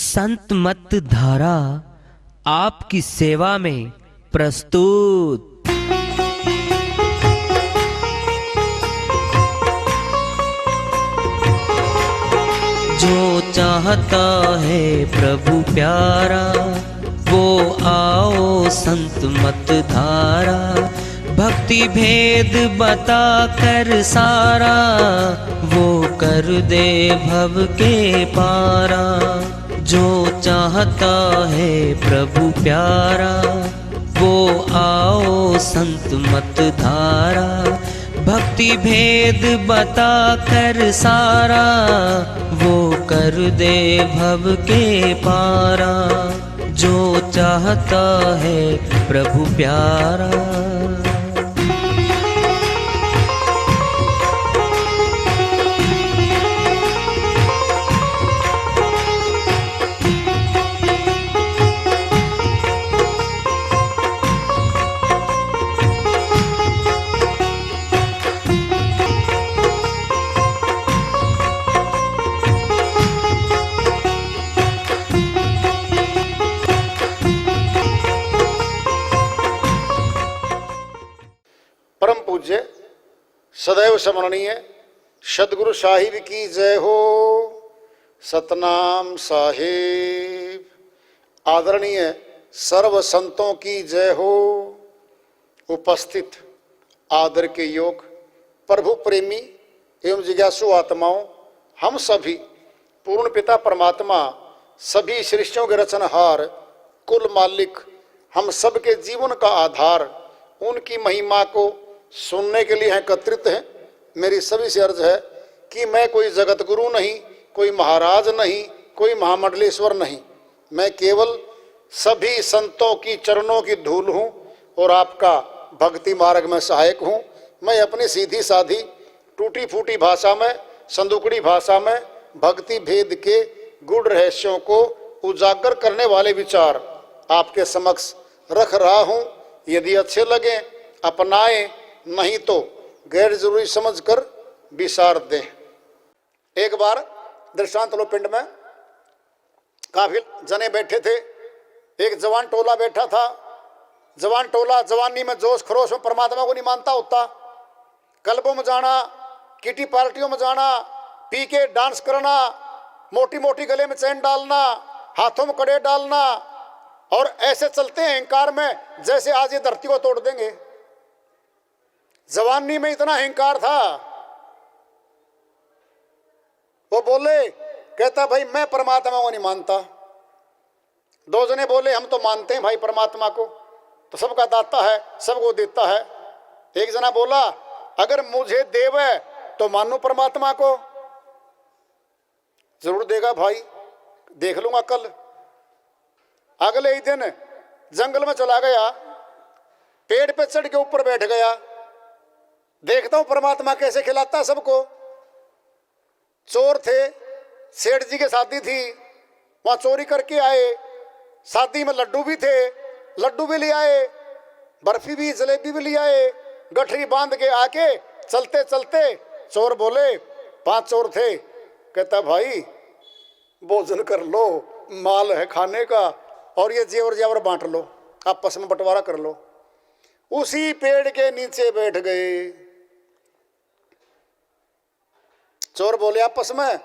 संत मत धारा आपकी सेवा में प्रस्तुत। जो चाहता है प्रभु प्यारा वो आओ संत मत धारा। भक्ति भेद बता कर सारा वो कर दे भव के पारा। जो चाहता है प्रभु प्यारा वो आओ संत मत धारा। भक्ति भेद बता कर सारा वो कर दे भव के पारा। जो चाहता है प्रभु प्यारा। परम पूज्य सदैव स्मरणीय सदगुरु साहिब की जय हो। सतनाम साहिब। आदरणीय सर्व संतों की जय हो। उपस्थित आदर के योग प्रभु प्रेमी एवं जिज्ञासु आत्माओं, हम सभी पूर्ण पिता परमात्मा सभी सृष्टियों के रचनहार कुल मालिक हम सबके जीवन का आधार उनकी महिमा को सुनने के लिए एकत्रित हैं। मेरी सभी से अर्ज है कि मैं कोई जगत गुरु नहीं, कोई महाराज नहीं, कोई महामंडलेश्वर नहीं। मैं केवल सभी संतों की चरणों की धूल हूँ और आपका भक्ति मार्ग में सहायक हूँ। मैं अपनी सीधी साधी टूटी फूटी भाषा में, संदुकड़ी भाषा में भक्ति भेद के गूढ़ रहस्यों को उजागर करने वाले विचार आपके समक्ष रख रहा हूँ। यदि अच्छे लगे अपनाएं, नहीं तो गैर जरूरी समझकर विसार दें। एक बार दृष्टांत लो, पिंड में काफी जने बैठे थे। एक जवान टोला बैठा था। जवान टोला जवानी में जोश खरोश में परमात्मा को नहीं मानता होता। क्लबों में जाना, किटी पार्टियों में जाना, पी के डांस करना, मोटी मोटी गले में चैन डालना, हाथों में कड़े डालना और ऐसे चलते हैं अहंकार में जैसे आज ये धरती को तोड़ देंगे। जवानी में इतना अहंकार था। वो बोले, कहता भाई मैं परमात्मा को नहीं मानता। दो जने बोले हम तो मानते हैं भाई परमात्मा को, तो सबका दाता है, सबको देता है। एक जना बोला अगर मुझे देवे तो मानू परमात्मा को। जरूर देगा भाई, देख लूंगा कल। अगले ही दिन जंगल में चला गया, पेड़ पे चढ़ के ऊपर बैठ गया। देखता हूं परमात्मा कैसे खिलाता सबको। चोर थे, सेठ जी की शादी थी, वहां चोरी करके आए। शादी में लड्डू भी थे, लड्डू भी ले आए, बर्फी भी, जलेबी भी ले आए। गठरी बांध के आके चलते चलते चोर बोले, 5 चोर थे। कहता भाई भोजन कर लो, माल है खाने का, और ये जेवर जेवर बांट लो, आपस में बंटवारा कर लो। उसी पेड़ के नीचे बैठ गए। चोर बोले आपस में,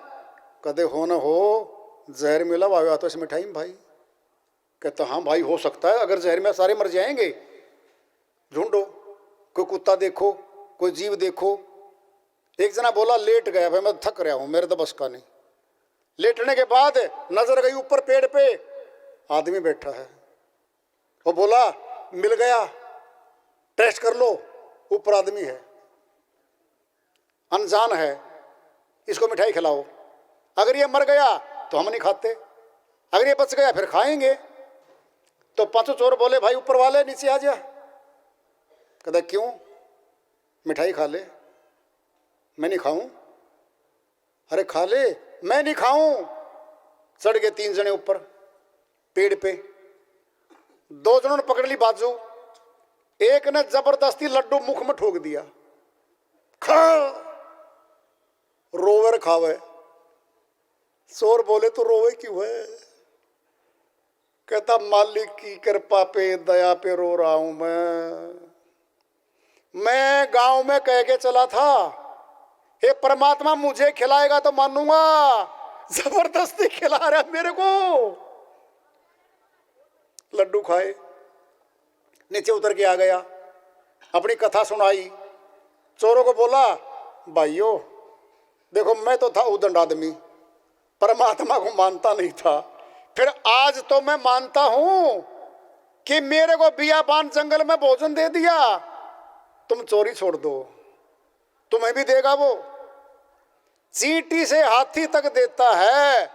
कदे हो न हो जहर मिला हुआ तो इस मिठाई में भाई। कहता हाँ भाई हो सकता है, अगर जहर में सारे मर जाएंगे। ढूंढो, कोई कुत्ता देखो, कोई जीव देखो। एक जना बोला लेट गया भाई, मैं थक रहा हूं, मेरे तो बस का नहीं। लेटने के बाद नजर गई ऊपर पेड़ पे, आदमी बैठा है। वो बोला मिल गया, टेस्ट कर लो, ऊपर आदमी है, अनजान है, इसको मिठाई खिलाओ। अगर ये मर गया तो हम नहीं खाते, अगर ये बच गया फिर खाएंगे। तो 5 चोर बोले भाई ऊपर वाले नीचे आ जा। कहता क्यों? मिठाई खा ले। मैं नहीं खाऊं। अरे खा ले। मैं नहीं खाऊं। चढ़ गए 3 जने ऊपर पेड़ पे। 2 जनों ने पकड़ ली बाजू, एक ने जबरदस्ती लड्डू मुख में ठोक दिया। खा, रोवर खावे। चोर बोले तो रोवे क्यों है? कहता मालिक की कृपा पे, दया पे रो रहा हूं मैं गांव में कह के चला था, हे परमात्मा मुझे खिलाएगा तो मानूंगा, जबरदस्ती खिला रहा मेरे को। लड्डू खाए, नीचे उतर के आ गया, अपनी कथा सुनाई, चोरों को बोला भाइयों देखो मैं तो था उदंड आदमी, परमात्मा को मानता नहीं था, फिर आज तो मैं मानता हूं कि मेरे को बियाबान जंगल में भोजन दे दिया, तुम चोरी छोड़ दो, तुम्हें भी देगा वो। चींटी से हाथी तक देता है,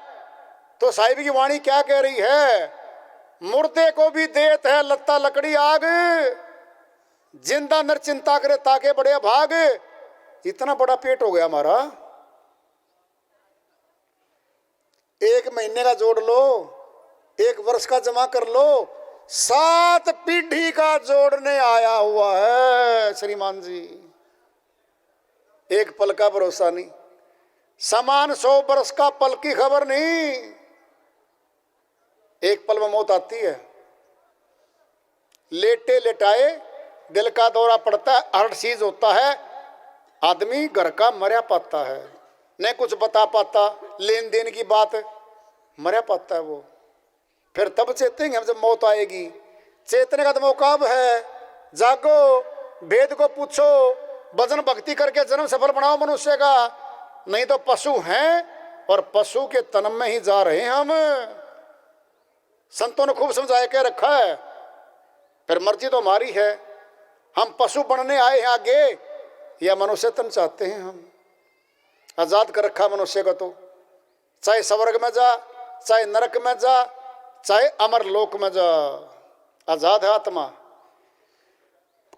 तो साहिब की वाणी क्या कह रही है, मुर्दे को भी देत है लत्ता लकड़ी आग, जिंदा नर चिंता करे ताके बड़े भाग। इतना बड़ा पेट हो गया हमारा, 1 महीने का जोड़ लो, 1 वर्ष का जमा कर लो, 7 पीढ़ी का जोड़ने आया हुआ है श्रीमान जी। एक पल का भरोसा नहीं, समान 100 वर्ष का पल की खबर नहीं, एक पल में मौत आती है। लेटे लेटाए दिल का दौरा पड़ता है, हर चीज होता है, आदमी घर का मरा पाता है, नहीं कुछ बता पाता, लेन देन की बात मरा पाता है वो। फिर तब चेतेंगे हम जब मौत आएगी। चेतने का तो मौका अब है, जागो, भेद को पूछो, भजन भक्ति करके जन्म सफल बनाओ मनुष्य का, नहीं तो पशु हैं और पशु के तन में ही जा रहे हैं हम। संतों ने खूब समझाया के रखा है, फिर मर्जी तो हमारी है, हम पशु बनने आए हैं आगे या मनुष्य तन चाहते हैं हम। आजाद कर रखा मनुष्य को, तो चाहे स्वर्ग में जा, चाहे नरक में जा, चाहे अमर लोक में जा, आजाद है आत्मा।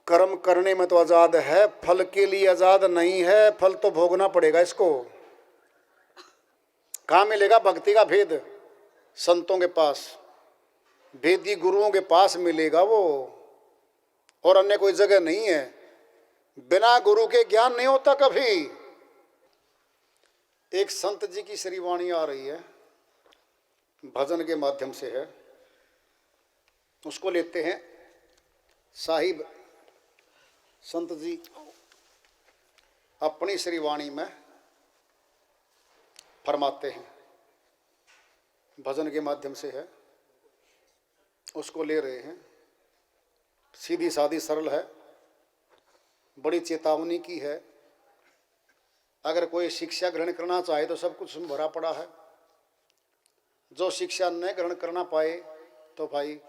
कर्म करने में तो आजाद है, फल के लिए आजाद नहीं है, फल तो भोगना पड़ेगा इसको। कहाँ मिलेगा भक्ति का भेद? संतों के पास, भेदी गुरुओं के पास मिलेगा वो, और अन्य कोई जगह नहीं है। बिना गुरु के ज्ञान नहीं होता कभी। एक संत जी की श्रीवाणी आ रही है, भजन के माध्यम से है, उसको लेते हैं। साहिब संत जी अपनी श्रीवाणी में फरमाते हैं, भजन के माध्यम से है, उसको ले रहे हैं। सीधी सादी सरल है, बड़ी चेतावनी की है। अगर कोई शिक्षा ग्रहण करना चाहे तो सब कुछ भरा पड़ा है, जो शिक्षा न ग्रहण करना पाए तो भाई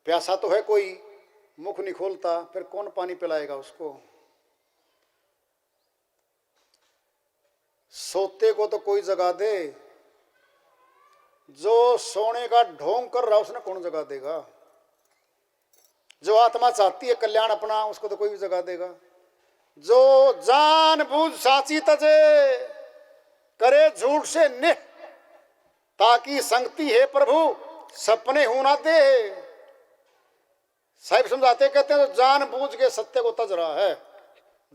प्यासा तो है, कोई मुख नहीं खोलता, फिर कौन पानी पिलाएगा उसको? सोते को तो कोई जगा दे, जो सोने का ढोंग कर रहा उसने कौन जगा देगा? जो आत्मा चाहती है कल्याण अपना, उसको तो कोई भी जगा देगा। जो जान बूझ साची तजे, करे झूठ से निह, ताकि संगति है प्रभु सपने हो ना दे। साहिब समझाते कहते हैं, तो जान बूझ के सत्य को तज रहा है,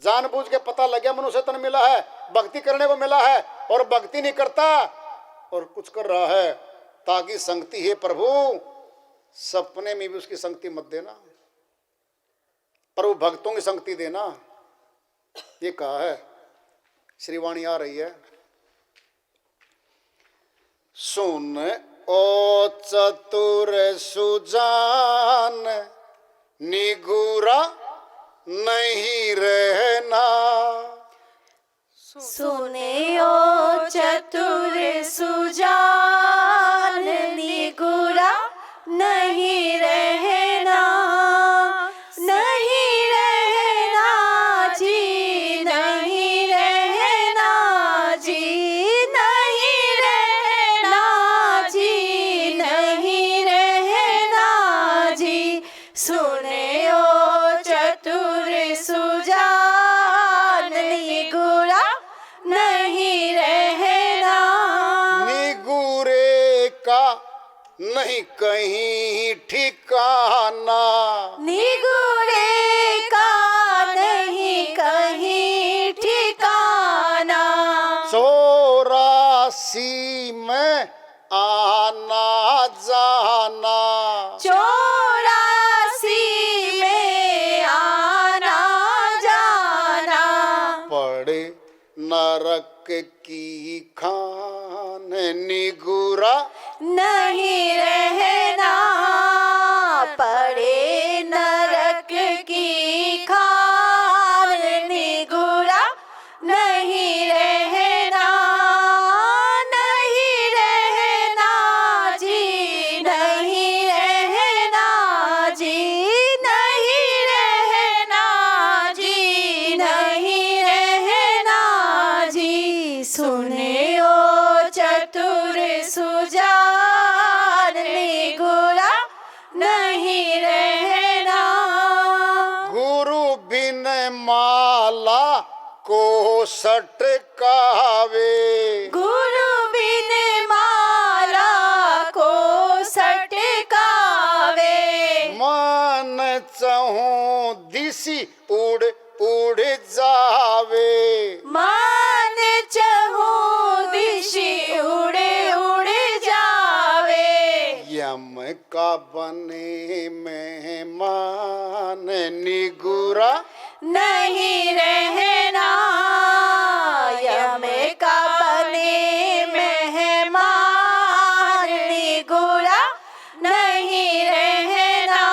जान बूझ के पता लग गया मनुष्य तन मिला है, भक्ति करने को मिला है, और भक्ति नहीं करता और कुछ कर रहा है, ताकि संगति है प्रभु सपने में भी उसकी संगति मत देना, प्रभु भक्तों की संगति देना, ये कहा है। श्रीवाणी आ रही है। सुन ओ चतुर सुजान, निगुरा नहीं रहना। सुने ओ चतुर सुजान, निगुरा नहीं रहना, नहीं रहना जी, नहीं रहना जी, नहीं रहना जी, नहीं रहना जी। सुने ओ चतुर सुजान, निगुरा नहीं रहना। निगुरे का नहीं कहीं ठिकाना, निगुरे का नहीं कहीं ठिकाना। 84 में आना जाना, की खान निगुरा नहीं रहना, पड़े नरक की खान निगुरा नहीं रहना, नहीं रहना जी, नहीं रहना जी, नहीं रहना जी, नहीं रहना जी। सुने ओ चतुर सुजान निगुरा नहीं रहना। गुरु बिन माला को सटकावे, गुरु बिन माला को सटकावे, मन चहु दिसी उड़ उड़ जावे, मान चहु दिशि उड़े उड़े जावे। यम का बने मेहमान निगुरा नहीं रहना, यम का बने मेहमान निगुरा नहीं रहना,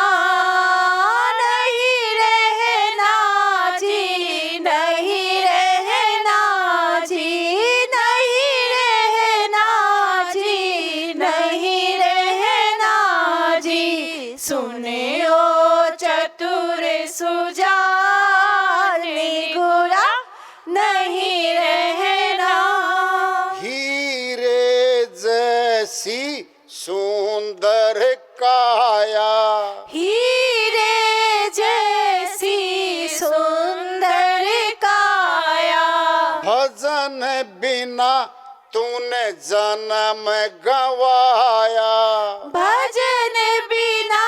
नहीं रहना जी, नहीं रहना जी, नहीं रहना जी, नहीं रहना जी। सुने ओ चतुर सुजान निगुरा नहीं रहना। हीरे जैसी सुंदर काया, हीरे जैसी सुंदर काया, भजन बिना तूने जन्म गवाया, भजन बिना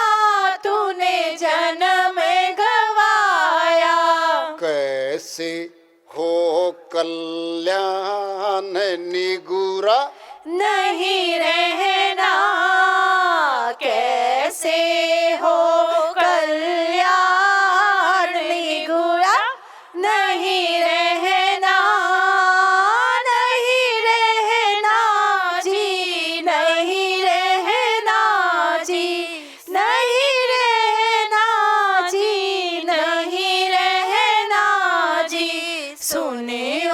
तूने जन्म गवाया। कैसे हो कल्याण निगुरा नहीं रहना, कैसे हो कल्याण निगुरा नहीं रहना, नहीं रहना जी, नहीं रहना जी, नहीं रहना जी, नहीं रहना जी। सुने ओ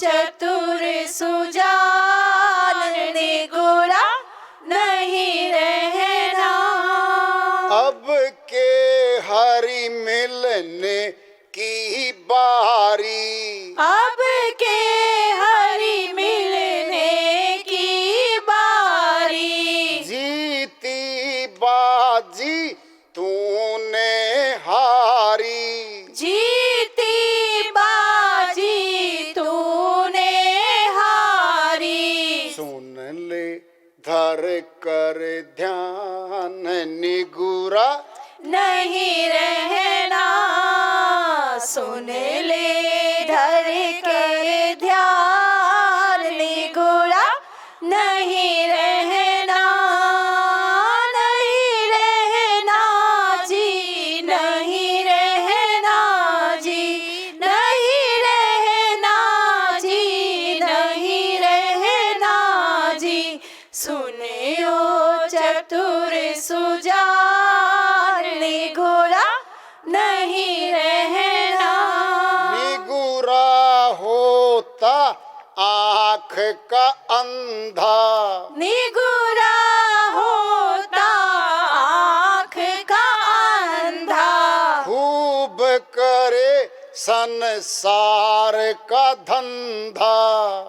चतुर सुजान निगुरा नहीं रहना। अब के हरि मिलने की बारी, अब के हरि मिलने की बारी, जीती बाजी तूने हारी, जीती बाजी तूने हारी। सुन ले धर कर ध्यान निगुरा नहीं रहना, सुन ले धर के ध्यान निगुरा नहीं रहना, नहीं रहना जी, नहीं रहना जी, नहीं रहना जी, नहीं रहना जी। सुने ओ चतुर सुजान निगुरा नहीं रहना। निगुरा होता आँख का अंधा, निगुरा होता आँख का अंधा, खूब करे संसार का धंधा,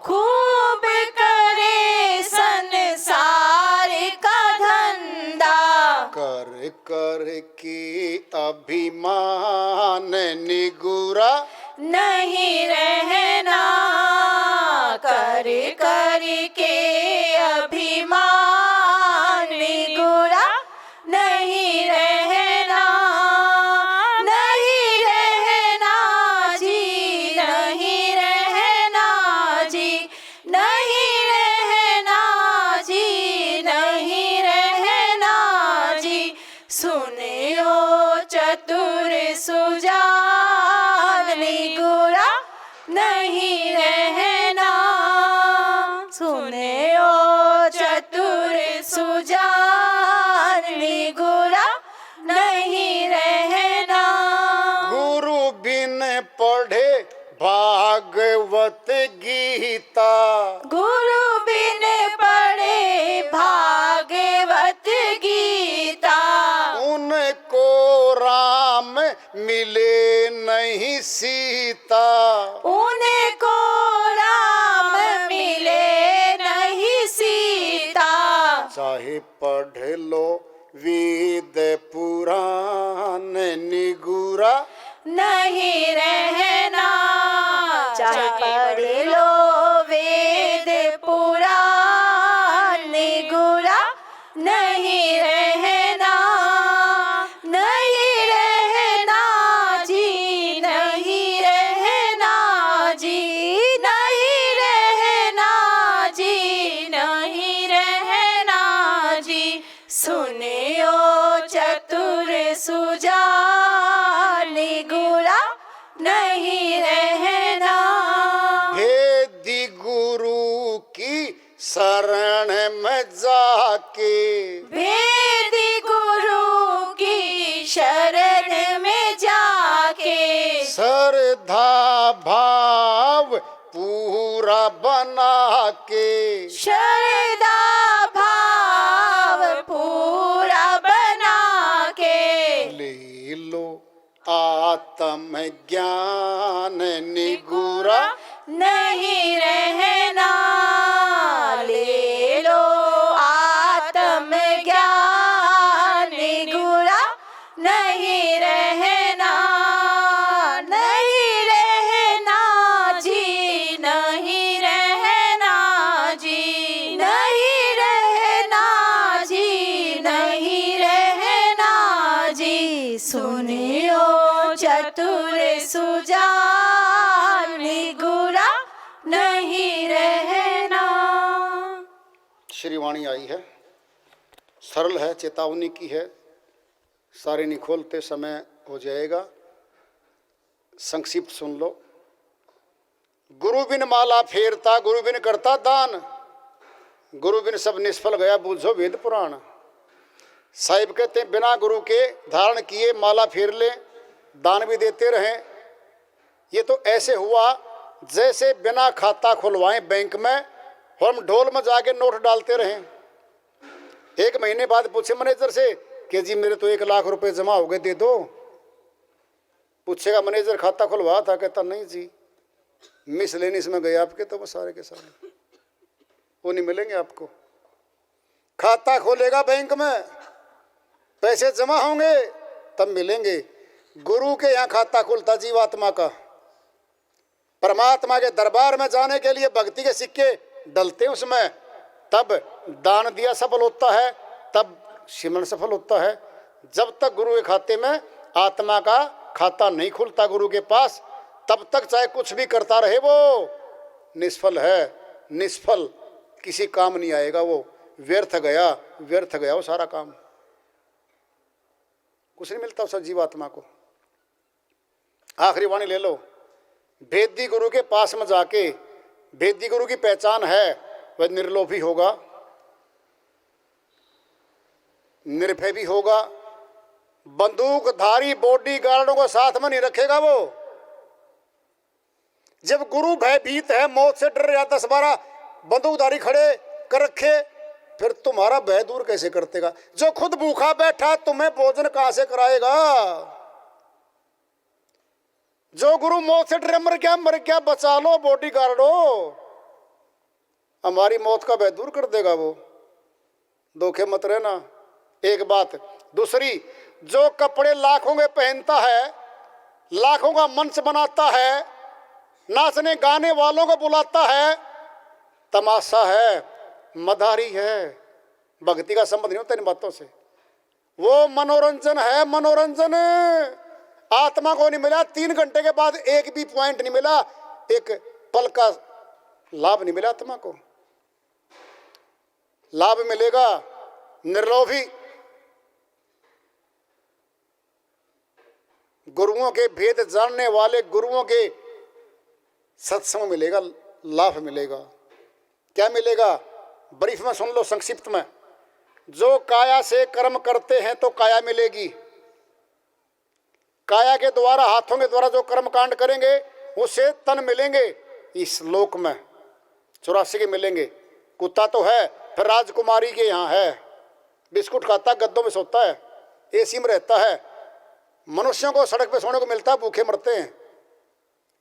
खूब करे संसार का धंधा, कर कर के अभिमान निगुरा नहीं रहना, कर कर के अभिमान निगुरा नहीं रहना, नहीं रहना जी, नहीं रहना जी, नहीं रहना जी, नहीं रहना जी। सुने ओ चतुर सुजान निगुरा नहीं रहना। सुने ओ चतुर सुजान निगुरा नहीं रहना। गुरु बिन पढ़े भागवत गीता, गुरु बिन पढ़े भागवत गीता, उनको राम मिले नहीं सीता। उनको राम मिले नहीं सीता। चाहे पढ़ लो वेद पुराण निगुरा नहीं रहना। चाहे पढ़ लो वेद पुराण निगुरा नहीं रहना। नहीं रहना जी, नहीं रहना जी, नहीं रहना जी, नहीं रहना जी। सुनियो चतुर सुजान निगुरा नहीं रहना। भेदी गुरु की शरण में जाके, भेदी गुरु की शरण में जाके, श्रद्धा भाव पूरा बना के, श्रद्धा भाव पूरा बना के, ले लो आत्म ज्ञान निगुरा नहीं रहना। ले लो आत्म ज्ञान निगुरा नहीं रहना। नहीं रहना जी, नहीं रहना जी, नहीं रहना जी, नहीं रहना जी। सुनियो चतुर सुजान निगुरा नहीं रहना। श्री वाणी आई है, सरल है, चेतावनी की है, सारे नहीं खोलते समय हो जाएगा, संक्षिप्त सुन लो। गुरु बिन माला फेरता, गुरु बिन करता दान, गुरु बिन सब निष्फल गया, बूझो वेद पुराण। साहिब कहते हैं बिना गुरु के धारण किए माला फेर ले, दान भी देते रहें। ये तो ऐसे हुआ जैसे बिना खाता खुलवाएं बैंक में और हम ढोल में जाके नोट डालते रहें। एक महीने बाद पूछे मैनेजर से कि जी मेरे तो 1 लाख रुपए जमा हो गए, दे दो। पूछेगा मैनेजर खाता खुलवा था, कहता नहीं जी मिसलेनियस में गए आपके, तो वो सारे के सारे वो नहीं मिलेंगे आपको। खाता खोलेगा बैंक में, पैसे जमा होंगे तब मिलेंगे। गुरु के यहाँ खाता खुलता जीवात्मा का। परमात्मा के दरबार में जाने के लिए भक्ति के सिक्के डलते हैं उसमें, तब दान दिया सफल होता है, तब सिमरन सफल होता है। जब तक गुरु के खाते में आत्मा का खाता नहीं खुलता गुरु के पास, तब तक चाहे कुछ भी करता रहे वो निष्फल है, निष्फल, किसी काम नहीं आएगा, वो व्यर्थ गया, व्यर्थ गया वो सारा काम, कुछ नहीं मिलता उस जीवात्मा को। आखिरी वाणी ले लो, भेदी गुरु के पास में जाके, भेदी गुरु की पहचान है वह निर्लोभी होगा, निर्भय भी होगा, बंदूकधारी बॉडी गार्डों को साथ में नहीं रखेगा वो। जब गुरु भयभीत है, मौत से डर रहा, 10-12 बंदूकधारी खड़े कर रखे, फिर तुम्हारा भय दूर कैसे करतेगा? जो खुद भूखा बैठा तुम्हें भोजन कहां से कराएगा? जो गुरु मौत से डरे, मर क्या बचा लो बॉडी गार्डो, हमारी मौत का भय दूर कर देगा वो। धोखे मत रहना, एक बात। दूसरी, जो कपड़े लाखों के पहनता है, लाखों का मंच बनाता है, नाचने गाने वालों को बुलाता है, तमाशा है, मदारी है, भक्ति का संबंध नहीं होता इन बातों से। वो मनोरंजन है, मनोरंजन। आत्मा को नहीं मिला, 3 घंटे के बाद एक भी पॉइंट नहीं मिला, एक पल का लाभ नहीं मिला आत्मा को। लाभ मिलेगा निर्लोभी, गुरुओं के भेद जानने वाले गुरुओं के सत्संग मिलेगा, लाभ मिलेगा। क्या मिलेगा? ब्रीफ में सुन लो, संक्षिप्त में। जो काया से कर्म करते हैं तो काया मिलेगी। काया के द्वारा, हाथों के द्वारा जो कर्म कांड करेंगे उससे तन मिलेंगे। इस लोक में 84 के मिलेंगे। कुत्ता तो है, फिर राजकुमारी के यहाँ है, बिस्कुट खाता, गद्दों में सोता है, एसी में रहता है। मनुष्यों को सड़क पे सोने को मिलता है, भूखे मरते हैं।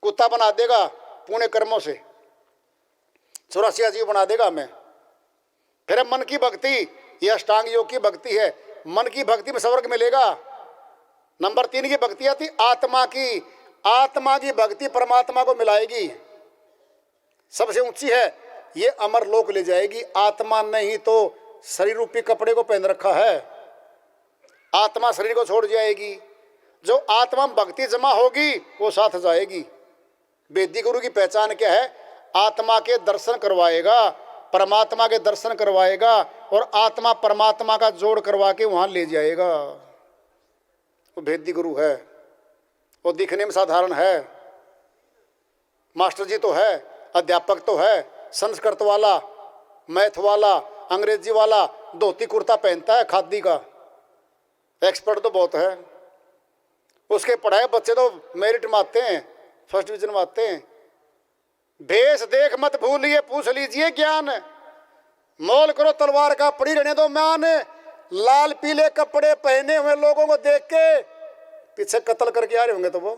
कुत्ता बना देगा पुण्य कर्मों से, 84 अजीब बना देगा हमें। फिर मन की भक्ति, यह अष्टांग योग की भक्ति है। मन की भक्ति में स्वर्ग मिलेगा। नंबर 3 की भक्ति आती आत्मा की। आत्मा की भक्ति परमात्मा को मिलाएगी, सबसे ऊंची है। ये अमर लोक ले जाएगी। आत्मा ने ही तो शरीर रूपी कपड़े को पहन रखा है। आत्मा शरीर को छोड़ जाएगी। जो आत्मा में भक्ति जमा होगी वो साथ जाएगी। वेदी गुरु की पहचान क्या है? आत्मा के दर्शन करवाएगा, परमात्मा के दर्शन करवाएगा और आत्मा परमात्मा का जोड़ करवा के वहां ले जाएगा। वो वेदी गुरु है। वो दिखने में साधारण है, मास्टर जी तो है, अध्यापक तो है, संस्कृत वाला, मैथ वाला, अंग्रेजी वाला, धोती कुर्ता पहनता है खादी का, एक्सपर्ट तो बहुत है। उसके पढ़ाए बच्चे तो मेरिट में आते हैं, फर्स्ट डिवीजन में आते हैं। भेष देख मत भूलिए, पूछ लीजिए ज्ञान। मोल करो तलवार का, पड़ी रहने दो मान। लाल पीले कपड़े पहने हुए लोगों को देख के पीछे कत्ल करके आ रहे होंगे तो वो,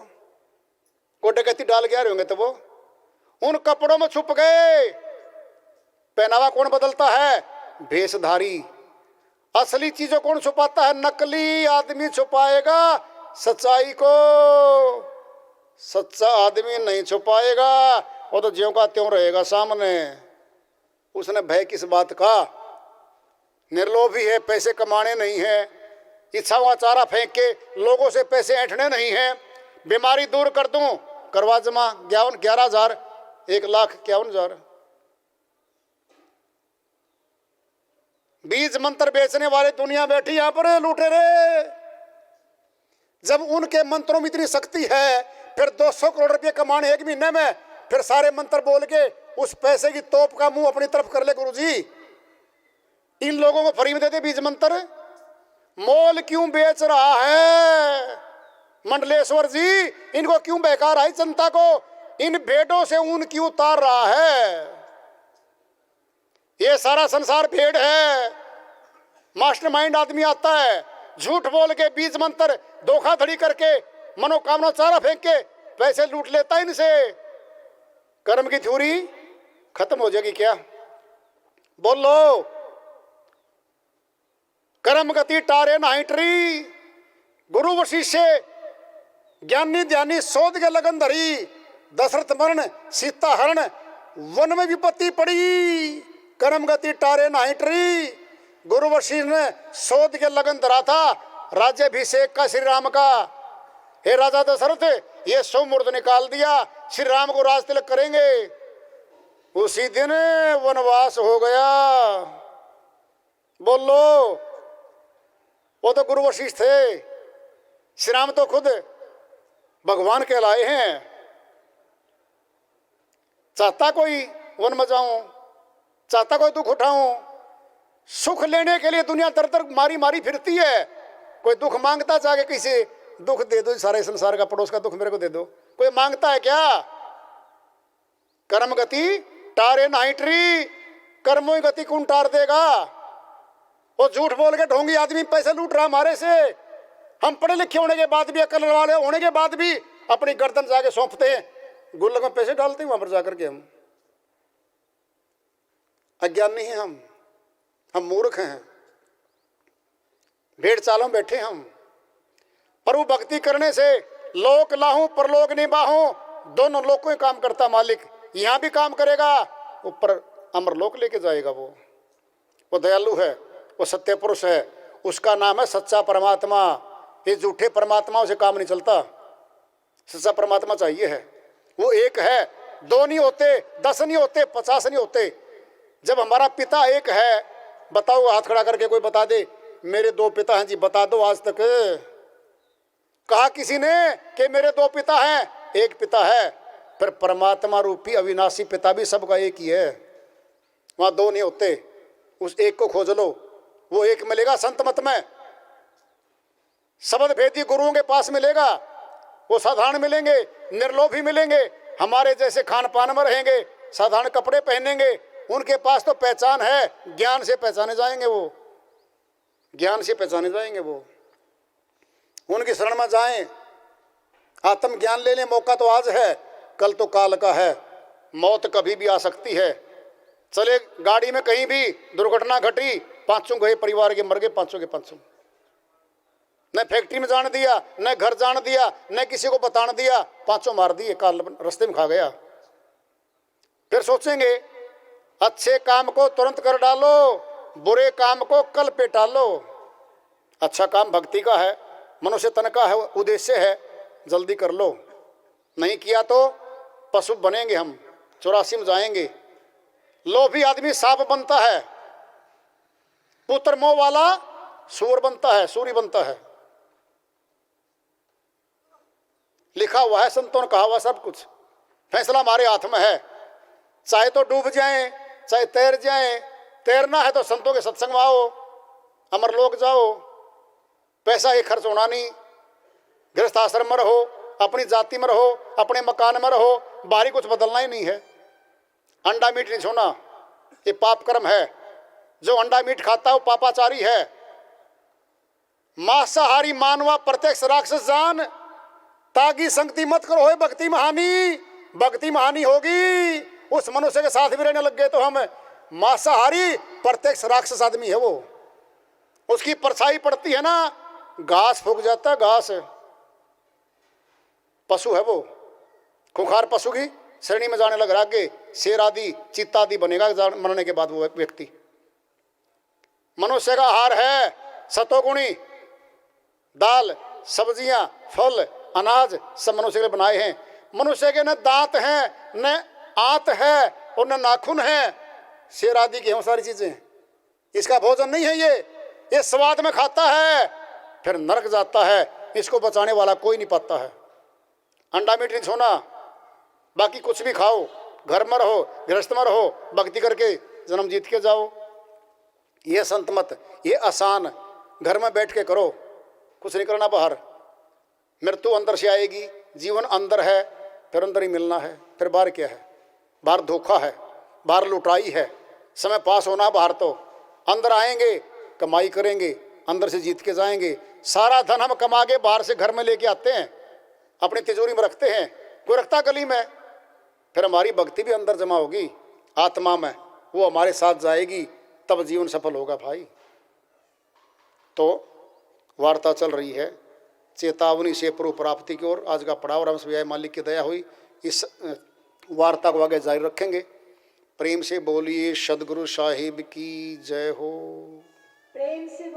कोटे कत्ती डाल के आ रहे होंगे तो वो उन कपड़ों में छुप गए। पहनावा कौन बदलता है? भेषधारी। असली चीजों कौन छुपाता है? नकली आदमी छुपाएगा सच्चाई को। सच्चा आदमी नहीं छुपाएगा, वो तो ज्यों का त्यों रहेगा सामने। उसने भय किस बात का? निर्लोभी है, पैसे कमाने नहीं है, इच्छाओं का चारा फेंक के लोगों से पैसे ऐंठने नहीं है। बीमारी दूर कर दूं, करवा जमा 11,000, 1,51,000। बीज मंत्र बेचने वाले दुनिया बैठी यहां पर लूटे रे। जब उनके मंत्रों में इतनी शक्ति है, फिर 200 करोड़ रुपए कमाने एक महीने में, फिर सारे मंत्र बोल के उस पैसे की तोप का मुंह अपनी तरफ कर ले गुरुजी। इन लोगों को फ्री में दे दे बीज मंत्र। मोल क्यों बेच रहा है मंडलेश्वर जी? इनको क्यों बहका रहा है जनता को? इन भेड़ों से ऊन क्यों उतार रहा है? ये सारा संसार भेड़ है। मास्टरमाइंड आदमी आता है, झूठ बोल के बीज मंत्र, धोखाधड़ी करके, मनोकामना चारा फेंक के पैसे लूट लेता है इनसे। कर्म की थ्योरी खत्म हो जाएगी क्या? बोलो। कर्म गति टारे नाही ट्री, गुरु वशिष्य ज्ञानी ध्यानी शोध के लगन धरी। दशरथ मरण सीता हरण, वन में विपत्ति पड़ी। कर्म गति टारे नाही ट्री, गुरु वशिष्ठ ने शोध के लगन धरा था राज्याभिषेक का श्री राम का। हे राजा दशरथ, ये सोममुहूर्त निकाल दिया, श्री राम को राज तिलक करेंगे। उसी दिन वनवास हो गया। बोलो। वो तो गुरु वशिष्ठ थे, श्री राम तो खुद भगवान कहलाए हैं। चाहता कोई वन में जाऊं, चाहता कोई दुख उठाऊं। सुख लेने के लिए दुनिया दर दर मारी मारी फिरती है। कोई दुख मांगता चाहे किसी, दुख दे दो, सारे संसार का पड़ोस का दुख मेरे को दे दो, कोई मांगता है क्या? कर्म गति टारे नाही ट्री, कर्मों की गति कौन टार देगा? वो झूठ बोल के ढोंगी आदमी पैसे लूट रहा हमारे से। हम पढ़े लिखे होने के बाद भी, अकल वाले होने के बाद भी अपनी गर्दन जाके सौंपते हैं, गुल्लक में पैसे डालते हैं वहां पर जाकर के। हम अज्ञानी हैं, हम मूर्ख हैं, भेड़ चालों में बैठे हम। प्रभु भक्ति करने से लोक लाहूं परलोक निभाऊं, दोनों लोकों में काम करता मालिक। यहां भी काम करेगा, ऊपर अमर लोक लेके जाएगा। वो दयालु है, वो सत्य पुरुष है, उसका नाम है सच्चा परमात्मा। ये झूठे परमात्माओं से काम नहीं चलता। सच्चा परमात्मा चाहिए है। वो एक है, दो नहीं होते, 10 नहीं होते, 50 नहीं होते। जब हमारा पिता एक है, बताओ हाथ खड़ा करके कोई बता दे मेरे 2 पिता हैं जी, बता दो। आज तक कहा किसी ने कि मेरे 2 पिता हैं? एक पिता है। फिर परमात्मा रूपी अविनाशी पिता भी सबका एक ही है। वहाँ दो नहीं होते, उस एक को खोज लो, वो एक मिलेगा संत मत में। शब्द भेदी गुरुओं के पास मिलेगा, वो साधारण मिलेंगे, निर्लोभी मिलेंगे, हमारे जैसे खान पान में रहेंगे, साधारण कपड़े पहनेंगे। उनके पास तो पहचान है, ज्ञान से पहचाने जाएंगे, वो ज्ञान से पहचाने जाएंगे। वो उनकी शरण में जाएं, आत्मज्ञान ले लें। मौका तो आज है, कल तो काल का है, मौत कभी भी आ सकती है। चले गाड़ी में कहीं भी दुर्घटना घटी, पांचों गए, परिवार के मर गए, पांचों के पांचों। न फैक्ट्री में जान दिया, न घर जान दिया, न किसी को बतान दिया, पांचों मार दिए, काल रास्ते में खा गया। फिर सोचेंगे अच्छे काम को तुरंत कर डालो, बुरे काम को कल पे टालो। अच्छा काम भक्ति का है, मनुष्य तन का है, उद्देश्य है, जल्दी कर लो। नहीं किया तो पशु बनेंगे हम, 84 में जाएंगे। लोभी आदमी सांप बनता है, पुत्र मोह वाला सूर बनता है, सूरी बनता है। लिखा हुआ है, संतों ने कहा हुआ सब कुछ। फैसला हमारे हाथ में है, चाहे तो डूब जाएं, चाहे तैर जाएं। तैरना है तो संतों के सत्संग में आओ, अमर लोक जाओ। पैसा ही खर्च होना नहीं, गृहस्थ आश्रम में रहो, अपनी जाति में रहो, अपने मकान में रहो, बाहरी कुछ बदलना ही नहीं है। अंडा मीट नहीं छोड़ना, ये पाप कर्म है। जो अंडा मीट खाता है वो पापाचारी है। मांसाहारी मानवा प्रत्यक्ष राक्षस जान, तागी संगति मत करो है भक्ति में हानि। भक्ति में हानि होगी, उस मनुष्य के साथ भी रहने लग गए तो हम मांसाहारी प्रत्यक्ष राक्षस आदमी है वो। उसकी परछाई पड़ती है ना, घास फूक जाता है, घास। पशु है वो, खुंखार पशु की श्रेणी में जाने लग रहा, आगे शेर आदि चीता आदि बनेगा मरने के बाद वो व्यक्ति। मनुष्य का आहार है सतोगुणी, दाल, सब्जियां, फल, अनाज सब मनुष्य के लिए बनाए हैं। मनुष्य के न दांत हैं, न आंत है और न नाखून है। शेर आदि की हैं सारी चीजें, इसका भोजन नहीं है ये स्वाद में खाता है, फिर नरक जाता है। इसको बचाने वाला कोई नहीं पाता है। अंडा मीट नहीं छोना, बाकी कुछ भी खाओ, घर में रहो, गृहस्थ में रहो, भक्ति करके जन्म जीत के जाओ। ये संत मत, ये आसान, घर में बैठ के करो, कुछ नहीं करना बाहर। मृत्यु अंदर से आएगी, जीवन अंदर है, फिर अंदर ही मिलना है। फिर बाहर क्या है? बाहर धोखा है, बाहर लुटाई है, समय पास होना। बाहर तो अंदर आएंगे, कमाई करेंगे, अंदर से जीत के जाएंगे। सारा धन हम कमा के बाहर से घर में लेके आते हैं, अपनी तिजोरी में रखते हैं, कोई रखता गली में। फिर हमारी भक्ति भी अंदर जमा होगी, आत्मा में, वो हमारे साथ जाएगी, तब जीवन सफल होगा भाई। तो वार्ता चल रही है चेतावनी से पूर्व प्राप्ति की ओर। आज का पड़ाव राम स्वामी मालिक की दया हुई, इस वार्ता को आगे जारी रखेंगे। प्रेम से बोलिए सदगुरु साहिब की जय हो। प्रेम से